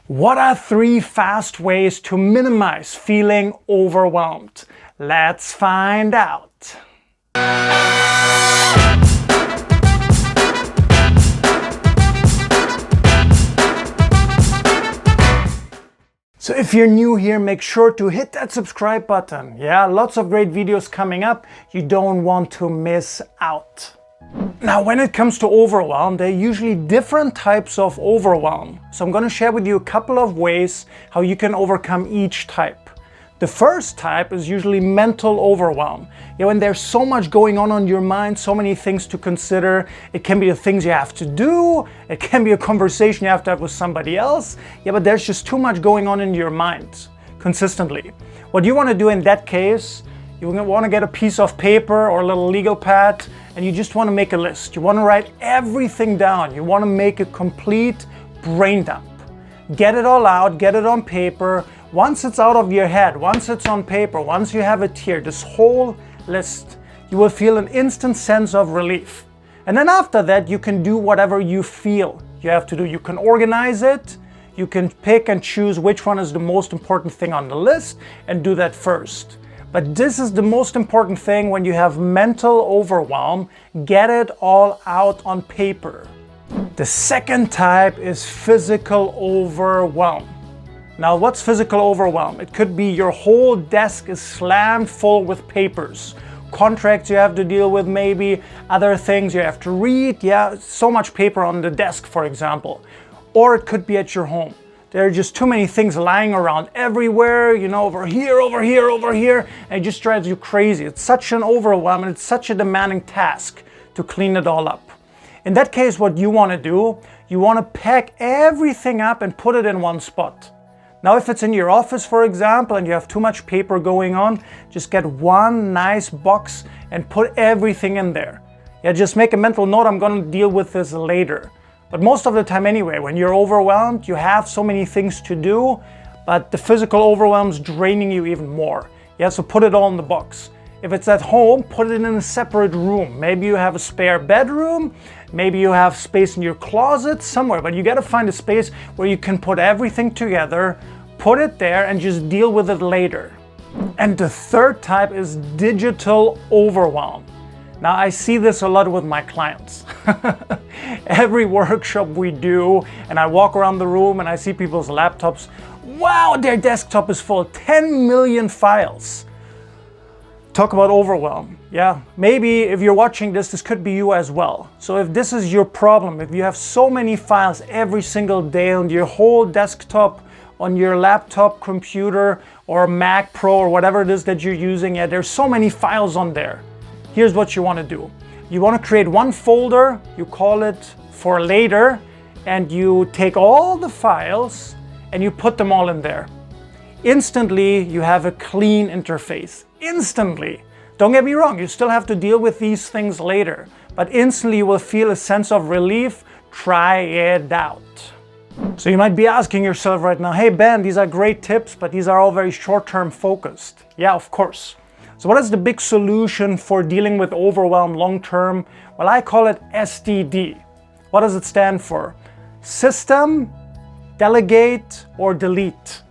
What are 3 fast ways to minimize feeling overwhelmed? Let's find out. So if you're new here, make sure to hit that subscribe button. Yeah, lots of great videos coming up. You don't want to miss out. Now, when it comes to overwhelm, there are usually different types of overwhelm. So I'm going to share with you a couple of ways how you can overcome each type. The first type is usually mental overwhelm. When there's so much going on your mind, so many things to consider. It can be the things you have to do. It can be a conversation you have to have with somebody else. But there's just too much going on in your mind consistently. What you want to do in that case, you want to get a piece of paper or a little legal pad, and you just want to make a list. You want to write everything down. You want to make a complete brain dump. Get it all out, get it on paper. Once it's out of your head, once it's on paper, once you have it here, this whole list, you will feel an instant sense of relief. And then after that, you can do whatever you feel you have to do. You can organize it. You can pick and choose which one is the most important thing on the list and do that first. But this is the most important thing when you have mental overwhelm. Get it all out on paper. The second type is physical overwhelm. Now, what's physical overwhelm? It could be your whole desk is slammed full with papers. Contracts you have to deal with, maybe other things you have to read. So much paper on the desk, for example. Or it could be at your home. There are just too many things lying around everywhere, over here, and it just drives you crazy. It's such an overwhelm and it's such a demanding task to clean it all up. In that case, what you want to do, you want to pack everything up and put it in one spot. Now, if it's in your office, for example, and you have too much paper going on, just get one nice box and put everything in there. Just make a mental note, I'm going to deal with this later. But most of the time anyway, when you're overwhelmed, you have so many things to do, but the physical overwhelm is draining you even more. So put it all in the box. If it's at home, put it in a separate room. Maybe you have a spare bedroom, maybe you have space in your closet somewhere, but you got to find a space where you can put everything together, put it there, and just deal with it later. And the third type is digital overwhelm. Now, I see this a lot with my clients. Every workshop we do, and I walk around the room and I see people's laptops. Wow, their desktop is full, 10 million files. Talk about overwhelm. Maybe if you're watching this, this could be you as well. So if this is your problem, if you have so many files every single day on your whole desktop, on your laptop, computer, or Mac Pro, or whatever it is that you're using, there's so many files on there. Here's what you want to do. You want to create one folder, you call it for later, and you take all the files and you put them all in there. Instantly, you have a clean interface. Instantly. Don't get me wrong, you still have to deal with these things later, but instantly you will feel a sense of relief. Try it out. So you might be asking yourself right now, hey Ben, these are great tips, but these are all very short-term focused. Of course. So what is the big solution for dealing with overwhelm long-term? Well, I call it SDD. What does it stand for? System, Delegate, or Delete.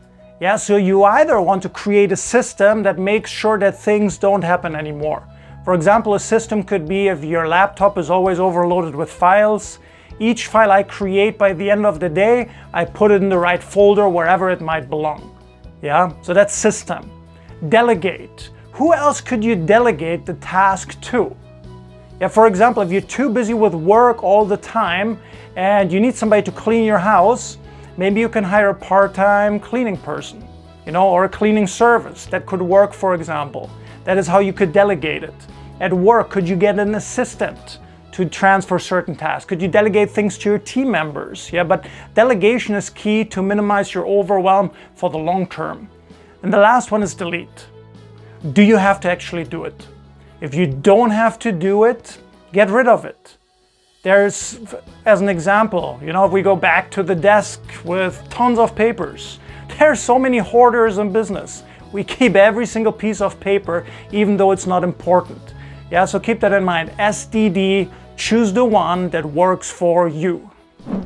So you either want to create a system that makes sure that things don't happen anymore. For example, a system could be if your laptop is always overloaded with files. Each file I create by the end of the day, I put it in the right folder wherever it might belong. So that's system. Delegate. Who else could you delegate the task to? For example, if you're too busy with work all the time and you need somebody to clean your house, maybe you can hire a part-time cleaning person, or a cleaning service. That could work, for example. That is how you could delegate it. At work, could you get an assistant to transfer certain tasks? Could you delegate things to your team members? But delegation is key to minimize your overwhelm for the long term. And the last one is delete. Do you have to actually do it? If you don't have to do it, get rid of it. There's, as an example, if we go back to the desk with tons of papers, there's so many hoarders in business. We keep every single piece of paper, even though it's not important. So keep that in mind. SDD, choose the one that works for you.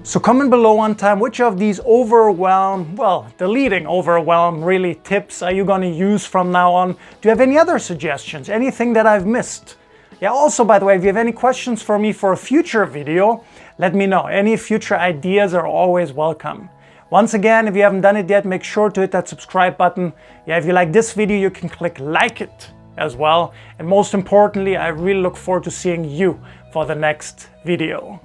So comment below on time which of these Overwhelm, well, deleting Overwhelm really tips are you going to use from now on? Do you have any other suggestions? Anything that I've missed? Yeah, also, by the way, if you have any questions for me for a future video, let me know. Any future ideas are always welcome. Once again, if you haven't done it yet, make sure to hit that subscribe button. Yeah, if you like this video, you can click like it as well. And most importantly, I really look forward to seeing you for the next video.